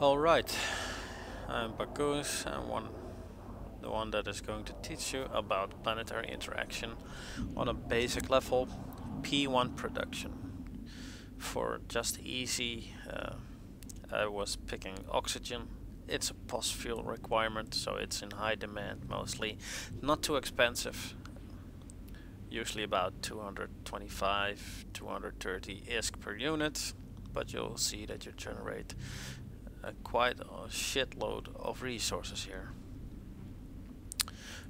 Alright, I'm Bakus. The one that is going to teach you about planetary interaction on a basic level P1 production. For just easy, I was picking oxygen. It's a post fuel requirement, so it's in high demand mostly. Not too expensive, usually about 225, 230 ISK per unit, but you'll see that you generate quite a shitload of resources here.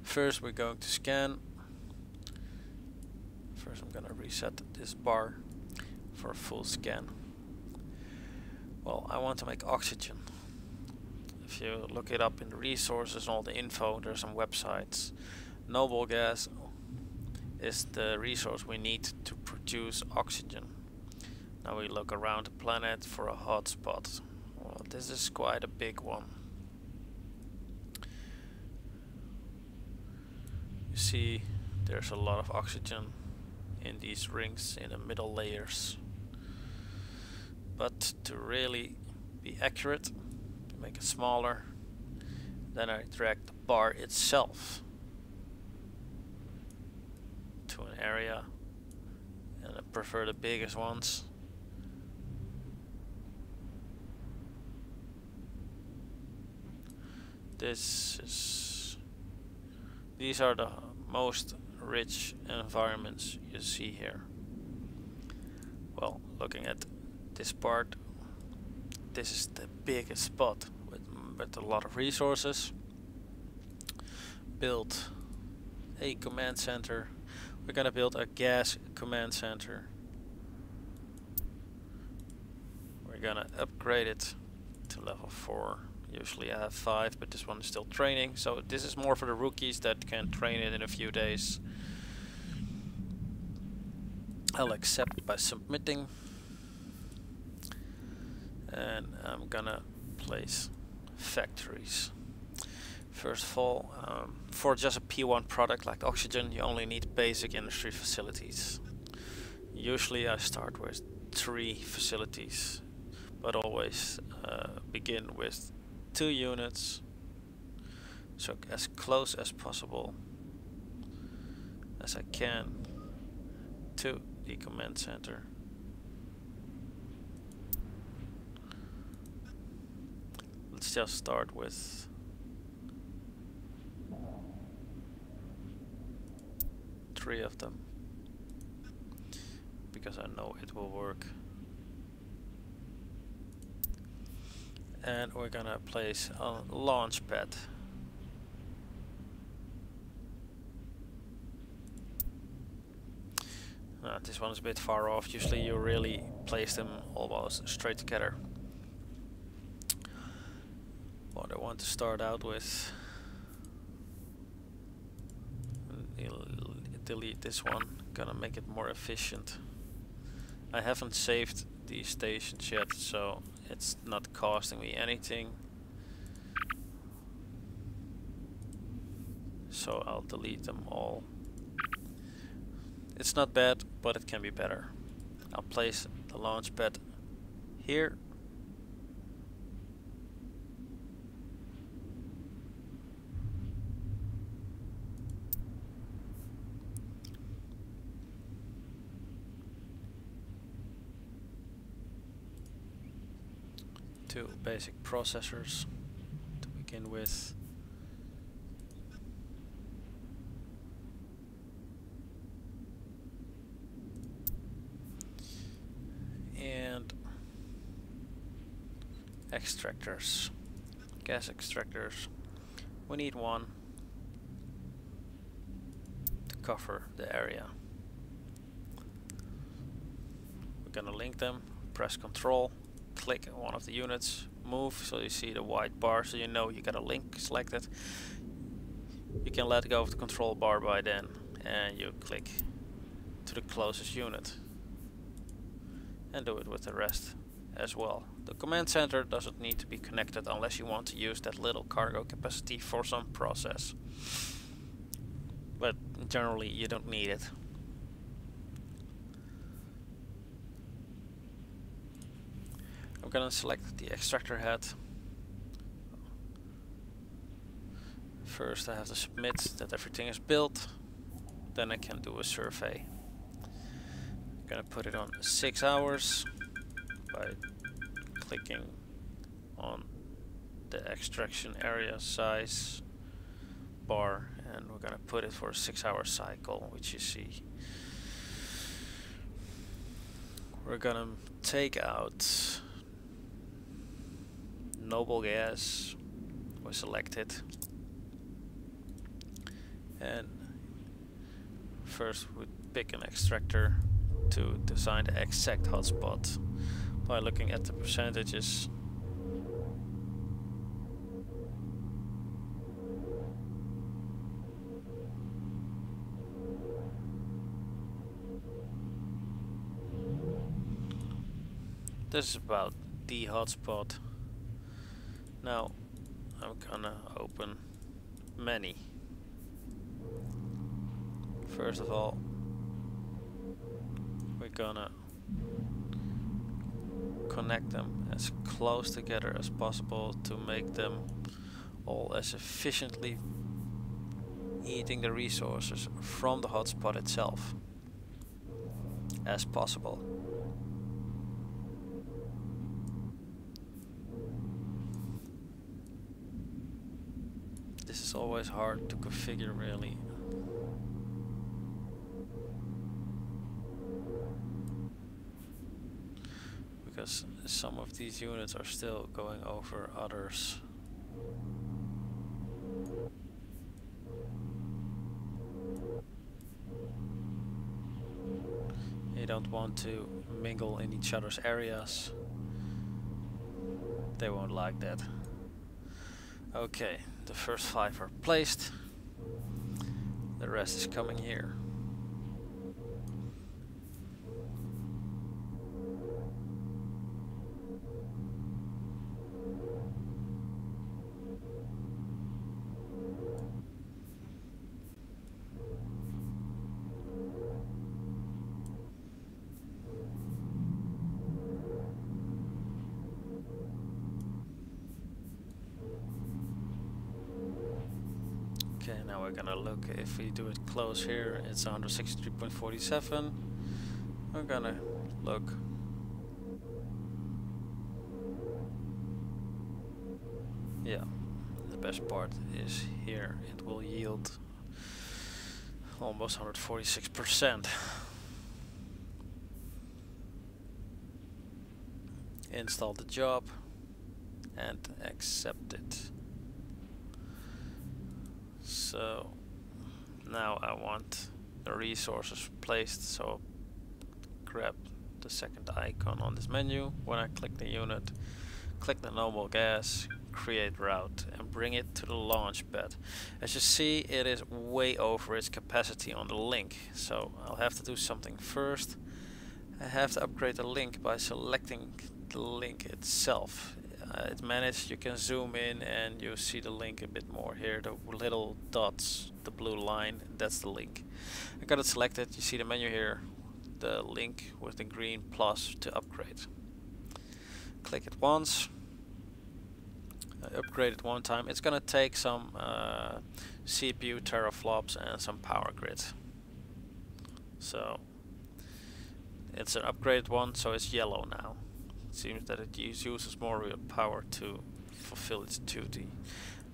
First we're going to scan. First I'm gonna reset this bar for a full scan. Well, I want to make oxygen. If you look it up in the resources and all the info, there's some websites. Noble gas is the resource we need to produce oxygen. Now we look around the planet for a hotspot. Well, this is quite a big one. You see, there's a lot of oxygen in these rings in the middle layers. But to really be accurate, to make it smaller, then I drag the bar itself to an area, and I prefer the biggest ones. These are the most rich environments you see here. Well, looking at this part, this is the biggest spot with a lot of resources. Build a command center. We're gonna build a gas command center. We're gonna upgrade it to level 4. Usually I have 5, but this one is still training, so this is more for the rookies that can train it in a few days. I'll accept by submitting, and I'm gonna place factories. First of all, for just a P1 product like oxygen, you only need basic industry facilities. Usually I start with 3 facilities, but always begin with 2 units, so as close as possible as I can to the command center. Let's just start with three of them, because I know it will work. And we're gonna place a launch pad. This one is a bit far off. Usually you really place them almost straight together. What I want to start out with, delete this one, gonna make it more efficient. I haven't saved these stations yet, so it's not costing me anything. So I'll delete them all. It's not bad, but it can be better. I'll place the launch pad here. Two basic processors to begin with. And extractors, gas extractors. We need one to cover the area. We're gonna link them, press Control, click one of the units, move, so you see the white bar, so you know you got a link selected. You can let go of the control bar by then, and you click to the closest unit, and do it with the rest as well. The command center doesn't need to be connected unless you want to use that little cargo capacity for some process, but generally you don't need it. I'm gonna select the extractor head, First I have to submit that everything is built, then I can do a survey. I'm gonna put it on 6 hours by clicking on the extraction area size bar, and we're gonna put it for a 6-hour cycle, which you see. We're gonna take out noble gas. We select it, and first we pick an extractor to design the exact hotspot by looking at the percentages. This is about the hotspot. Now I'm gonna open many. First of all, we're gonna connect them as close together as possible to make them all as efficiently eating the resources from the hotspot itself as possible. This is always hard to configure, really. Because some of these units are still going over others. You don't want to mingle in each other's areas. They won't like that. Okay, the first 5 are placed. The rest is coming here. Okay, now we're gonna look. If we do it close here, it's 163.47. We're gonna look. Yeah, the best part is here. It will yield almost 146%. Install the job and accept it. So now I want the resources placed, so grab the second icon on this menu. When I click the unit, click the noble gas, create route, and bring it to the launch bed. As you see, it is way over its capacity on the link, so I'll have to do something first. I have to upgrade the link by selecting the link itself. It's managed. You can zoom in and you see the link a bit more here. The little dots, the blue line, that's the link. I got it selected. You see the menu here, the link with the green plus to upgrade. Click it once. Upgrade it one time. It's gonna take some CPU teraflops and some power grid. So it's an upgraded one, so it's yellow now. It seems that it uses more power to fulfill its duty.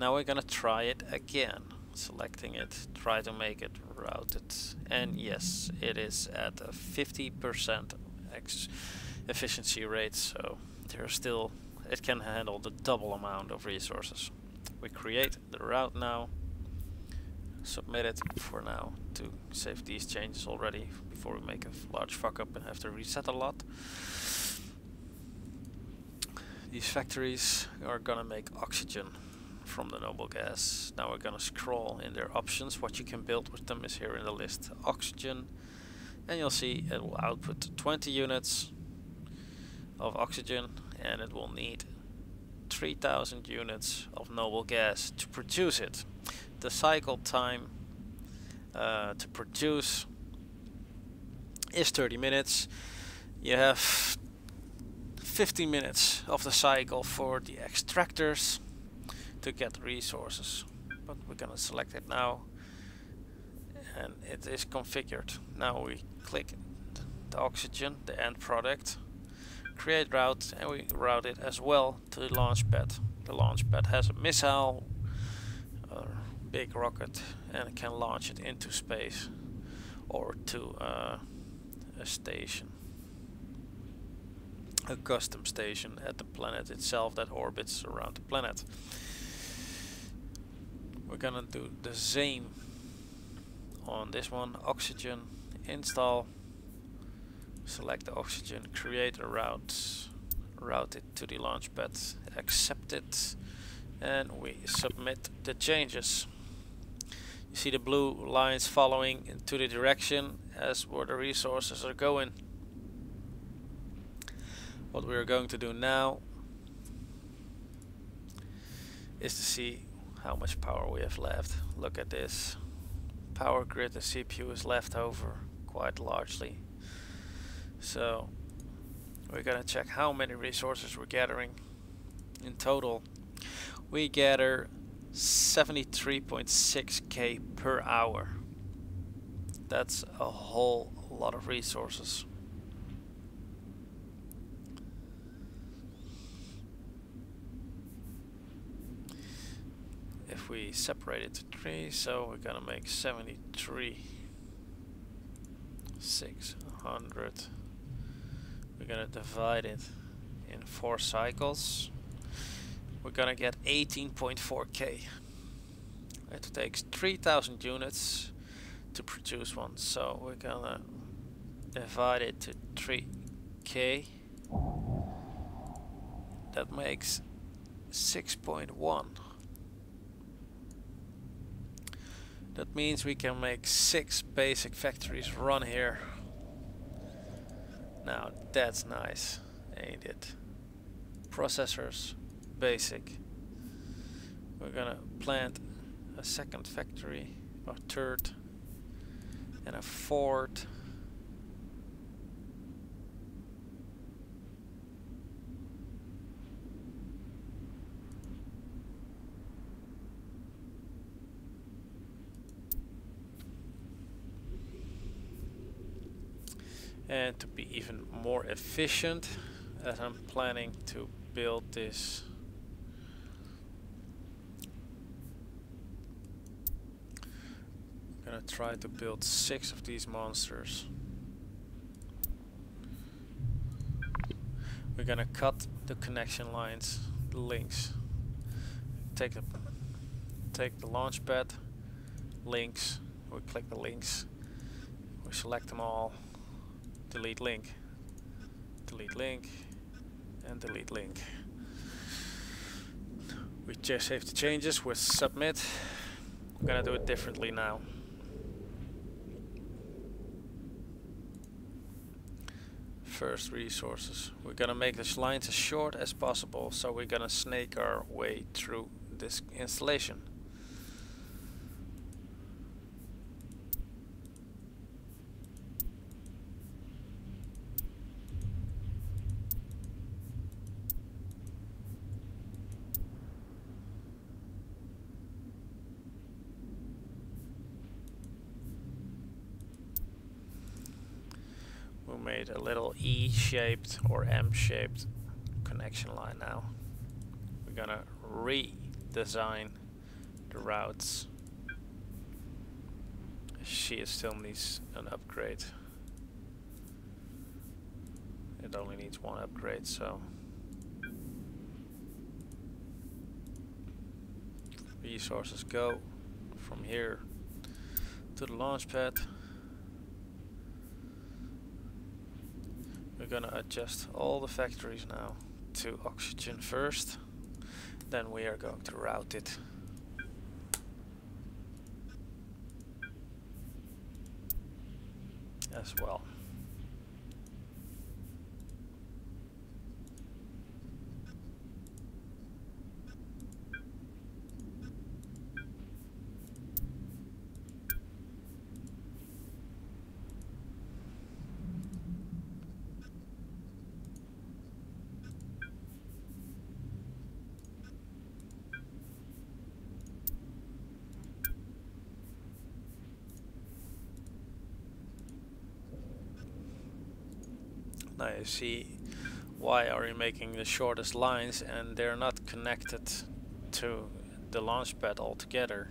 Now we're gonna try it again. Selecting it, try to make it routed, and yes, it is at a 50% efficiency rate, so there's still, it can handle the double amount of resources. We create the route now, submit it for now to save these changes already before we make a large fuck up and have to reset a lot. These factories are gonna make oxygen from the noble gas. Now we're gonna scroll in their options. What you can build with them is here in the list. Oxygen, and you'll see it will output 20 units of oxygen, and it will need 3,000 units of noble gas to produce it. The cycle time to produce is 30 minutes. You have 15 minutes of the cycle for the extractors to get resources. but we're gonna select it now, and it is configured. Now we click the oxygen, the end product, create route, and we route it as well to the launch pad. The launch pad has a missile, a big rocket, and it can launch it into space or to a station, a custom station at the planet itself that orbits around the planet. We're gonna do the same on this one. Oxygen, install, select the oxygen, create a route, route it to the launch pad, accept it, and we submit the changes. You see the blue lines following into the direction as where the resources are going. What we are going to do now is to see how much power we have left. Look at this. Power grid, the CPU is left over quite largely. So we're gonna check how many resources we're gathering. In total, we gather 73.6k per hour. That's a whole lot of resources. If we separate it to 3, so we're gonna make 73,600. We're gonna divide it in 4 cycles. We're gonna get 18.4k. It takes 3,000 units to produce one, so we're gonna divide it to 3k. That makes 6.1. That means we can make 6 basic factories run here. Now that's nice, ain't it? Processors, basic. We're gonna plant a second factory, a third, and a fourth. And to be even more efficient, as I'm planning to build this I'm gonna try to build 6 of these monsters. We're gonna cut the connection lines, the links. Take the launch pad, links, we click the links, we select them all, delete link, and delete link. We just save the changes with submit. I'm gonna do it differently now. First, resources. We're gonna make this lines as short as possible, so we're gonna snake our way through this installation. We made a little E-shaped or M-shaped connection line now. We're gonna redesign the routes. She still needs an upgrade. It only needs 1 upgrade, so resources go from here to the launch pad. We're gonna adjust all the factories now to oxygen first, then we are going to route it. As well. Now you see why are you making the shortest lines, and they're not connected to the launch pad altogether.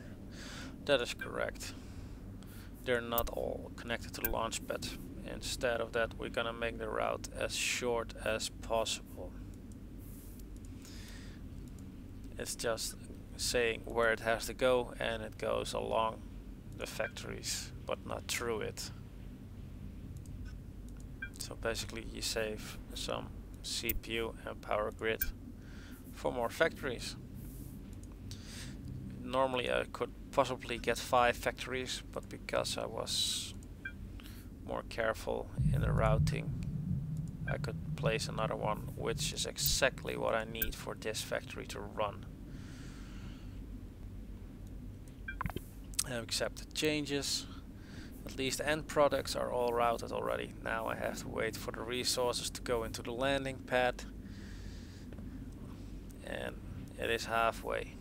That is correct. They're not all connected to the launch pad. Instead of that, we're gonna make the route as short as possible. It's just saying where it has to go, and it goes along the factories, but not through it. So basically you save some CPU and power grid for more factories. Normally I could possibly get 5 factories, but because I was more careful in the routing, I could place another one, which is exactly what I need for this factory to run. I have accepted changes. At least end products are all routed already. Now I have to wait for the resources to go into the landing pad, and it is halfway.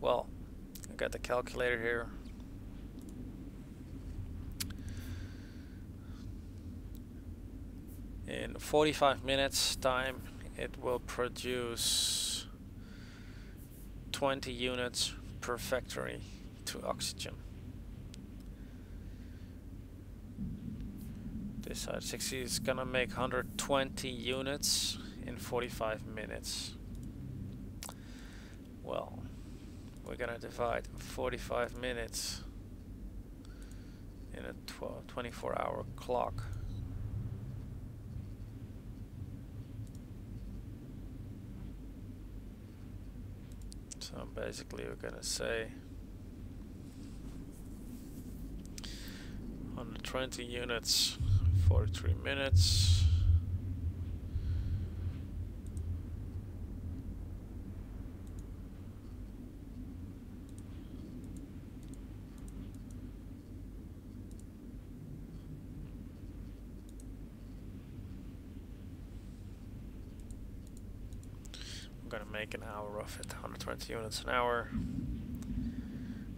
Well, I got the calculator here. In 45 minutes time it will produce 20 units per factory to oxygen. This side 60 is gonna make 120 units in 45 minutes. Well, we're gonna divide 45 minutes in a 24-hour clock. So basically we're gonna say 120 units, 43 minutes. I'm gonna make an hour of it, 120 units an hour.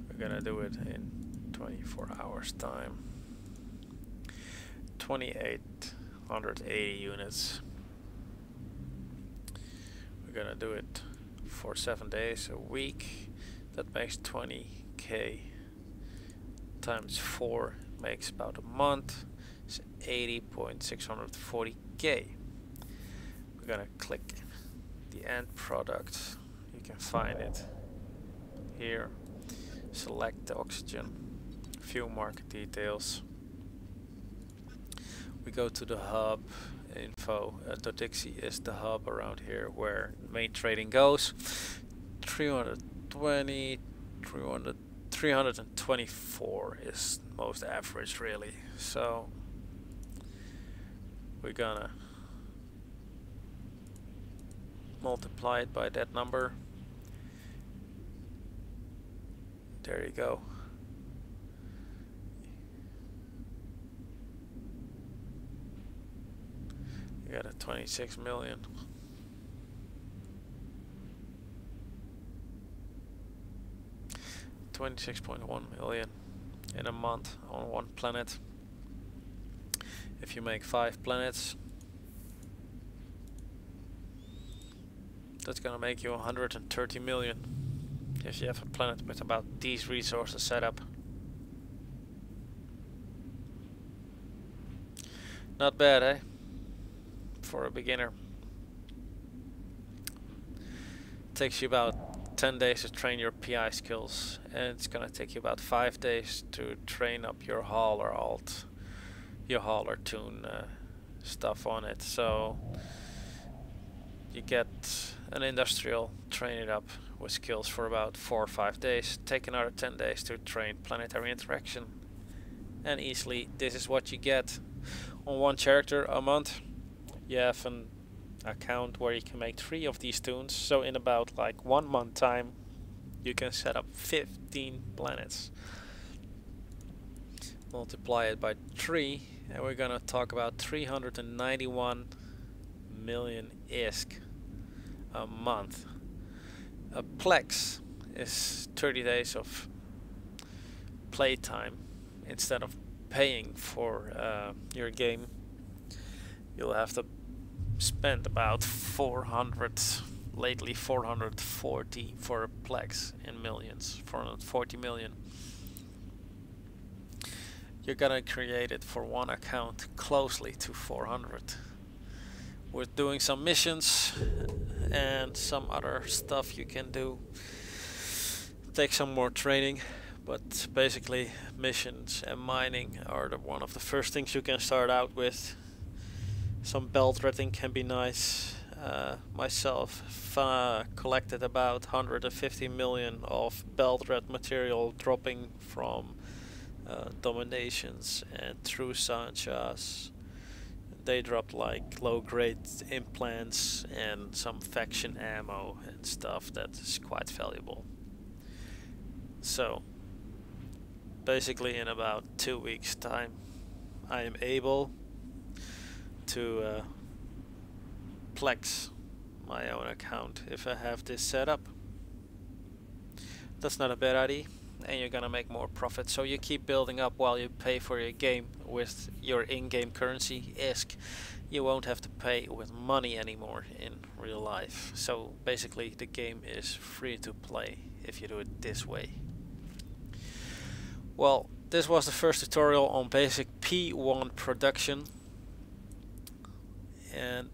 We're gonna do it in 24 hours time. 2,880 units. We're gonna do it for 7 days a week. That makes 20k times 4 makes about a month. It's 80.640k. We're gonna click the end product. You can find it here. Select the oxygen, view market details. We go to the hub info. Dodixie is the hub around here where main trading goes. 320, 324 is most average really. So we're gonna multiply it by that number. There you go. You got a 26 million. $26.1 million in a month on one planet. If you make 5 planets, that's gonna make you 130 million. If you have a planet with about these resources set up. Not bad, eh? For a beginner. Takes you about 10 days to train your PI skills, and it's gonna take you about 5 days to train up your hauler your hauler tune stuff on it. So you get an industrial, train it up with skills for about 4 or 5 days. Take another 10 days to train planetary interaction, and easily this is what you get on one character a month. You have an account where you can make 3 of these tunes, so in about like 1 month time you can set up 15 planets. Multiply it by 3 and we're gonna talk about 391 million ISK a month. A Plex is 30 days of playtime instead of paying for your game. you'll have to spend about 440 for a plex in millions, 440 million. You're gonna create it for one account closely to 400. With doing some missions and some other stuff you can do. Take some more training, but basically missions and mining are one of the first things you can start out with. Some belt threading can be nice. Myself collected about 150 million of belt thread material dropping from dominations and through Sanchas. They dropped like low grade implants and some faction ammo and stuff that is quite valuable. So basically in about 2 weeks time I am able to plex my own account if I have this set up. That's not a bad idea, and you're gonna make more profit. So you keep building up while you pay for your game with your in-game currency, ISK. You won't have to pay with money anymore in real life. So basically the game is free to play if you do it this way. Well, this was the first tutorial on basic P1 production, and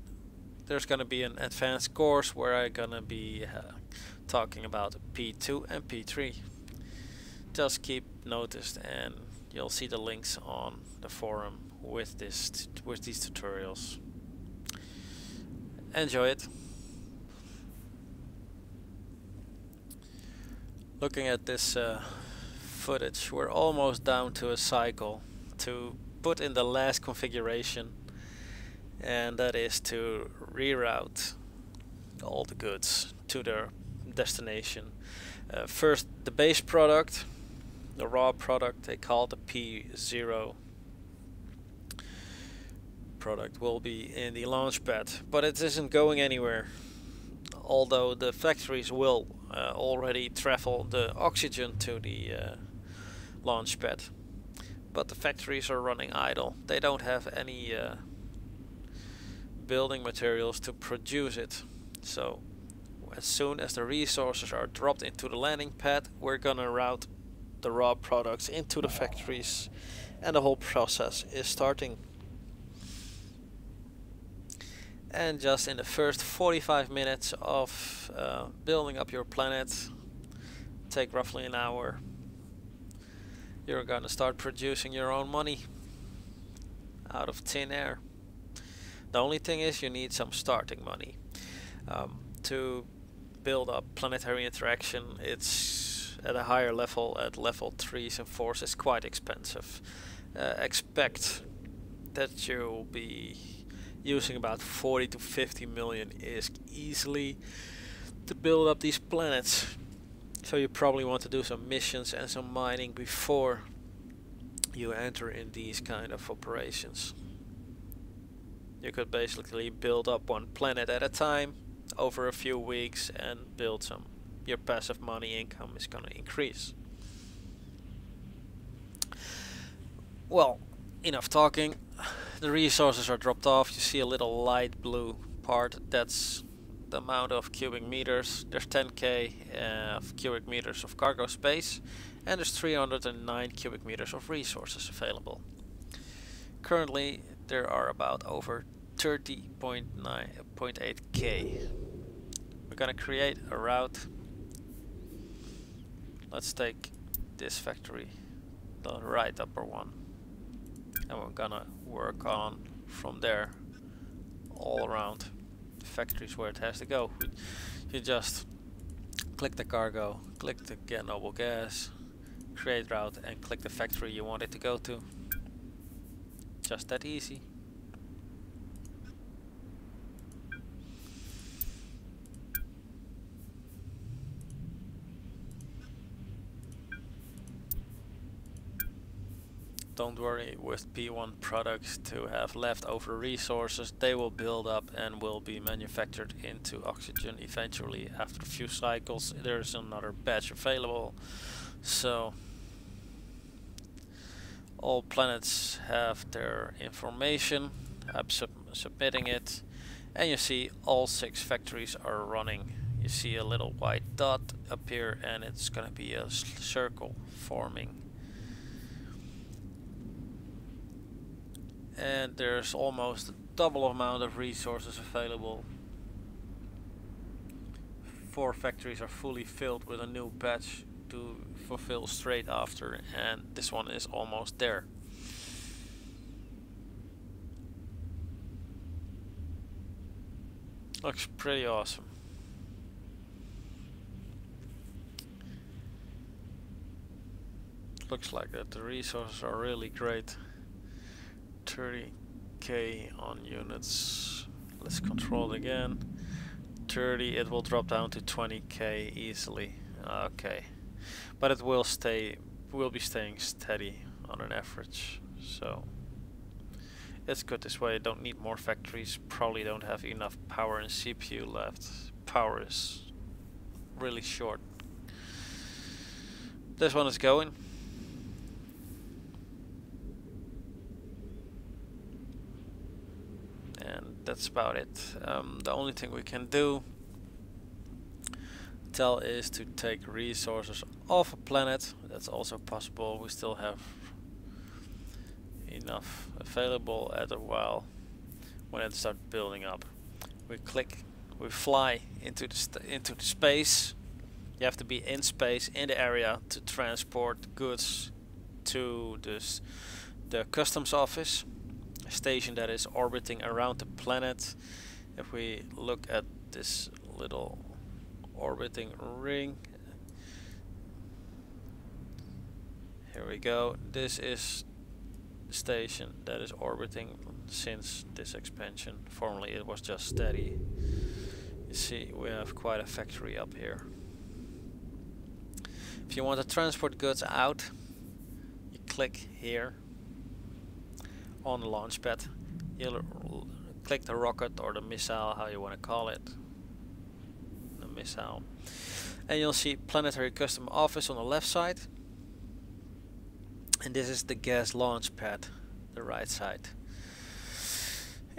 there's gonna be an advanced course where I'm gonna be talking about P2 and P3. Just keep noticed and you'll see the links on the forum with these tutorials. Enjoy it. Looking at this footage, we're almost down to a cycle to put in the last configuration, and that is to reroute all the goods to their destination. First, the base product, the raw product, they call it the P0 product, will be in the launch pad, but it isn't going anywhere. Although the factories will already travel the oxygen to the launch pad, but the factories are running idle. They don't have any building materials to produce it. So as soon as the resources are dropped into the landing pad, we're gonna route the raw products into the factories, and the whole process is starting. And just in the first 45 minutes of building up your planet, take roughly an hour, you're gonna start producing your own money out of thin air. The only thing is you need some starting money. To build up Planetary Interaction, it's at a higher level, at level 3s and 4s, it's quite expensive. Expect that you'll be using about 40 to 50 million ISK easily to build up these planets. So you probably want to do some missions and some mining before you enter in these kind of operations. You could basically build up one planet at a time over a few weeks and build some. Your passive money income is gonna increase. Well, enough talking. The resources are dropped off. You see a little light blue part. That's the amount of cubic meters. There's 10k of cubic meters of cargo space, and there's 309 cubic meters of resources available. Currently there are about over 30.8k. We're gonna create a route. Let's take this factory, the right upper one, and we're gonna work on from there all around the factories where it has to go. You just click the cargo, click the get noble gas, create route, and click the factory you want it to go to. Just that easy. Don't worry with P1 products to have leftover resources. They will build up and will be manufactured into oxygen eventually. After a few cycles there's another batch available. So all planets have their information. submitting it, and you see all 6 factories are running. You see a little white dot appear, and it's gonna be a circle forming. And there's almost a double amount of resources available. 4 factories are fully filled with a new batch to fulfill straight after, and this one is almost there. Looks pretty awesome. Looks like that the resources are really great. 30k on units. Let's control it again. 30, it will drop down to 20k easily. Okay, but it will be staying steady on an average, so it's good this way. Don't need more factories, probably don't have enough power and CPU left. Power is really short. This one is going. And that's about it. The only thing we can do is to take resources off a planet. That's also possible. We still have enough available at a while. When it starts building up, we fly into the space. You have to be in space in the area to transport goods to the customs office station that is orbiting around the planet. If we look at this little orbiting ring, here we go. This is the station that is orbiting since this expansion. Formerly it was just steady. You see, we have quite a factory up here. If you want to transport goods out, you click here on the launch pad. You'll click the rocket or the missile, how you want to call it. The missile. And you'll see Planetary Custom Office on the left side. And this is the gas launch pad, the right side.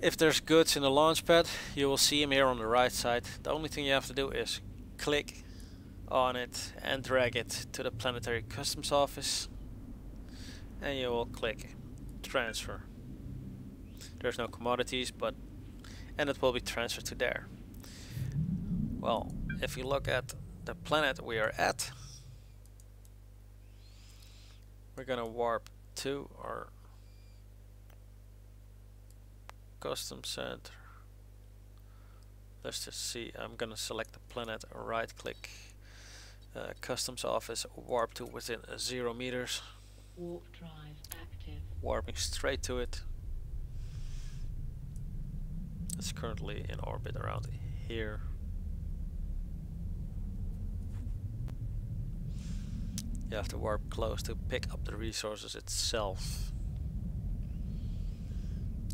If there's goods in the launch pad, you will see them here on the right side. The only thing you have to do is click on it and drag it to the Planetary Customs Office. And you will click transfer. There's no commodities, and it will be transferred to there. Well, if you look at the planet we are at, we're gonna warp to our custom center. Let's just see. I'm gonna select the planet, right click, customs office, warp to within 0 meters. Warp drive active. Warping straight to it. It's currently in orbit around here. You have to warp close to pick up the resources itself.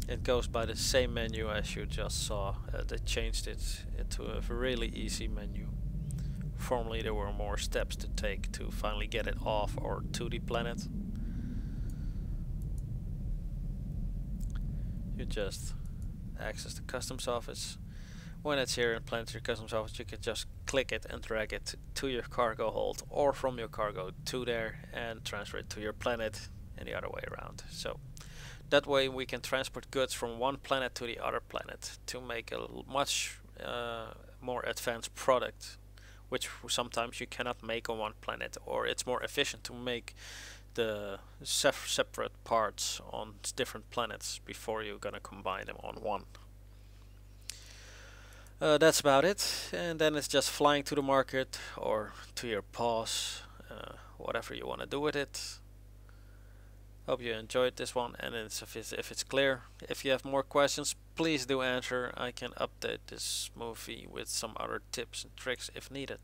It goes by the same menu as you just saw. They changed it into a really easy menu. Formerly there were more steps to take to finally get it off or to the planet. You just access the customs office. When it's here in Planetary Customs Office, you can just click it and drag it to your cargo hold, or from your cargo to there and transfer it to your planet, and the other way around. So that way we can transport goods from one planet to the other planet to make a much more advanced product, which sometimes you cannot make on one planet, or it's more efficient to make the separate parts on different planets before you're gonna combine them on one. That's about it, and then it's just flying to the market or to your pause, whatever you want to do with it. Hope you enjoyed this one, and if it's clear. If you have more questions, please do answer. I can update this movie with some other tips and tricks if needed.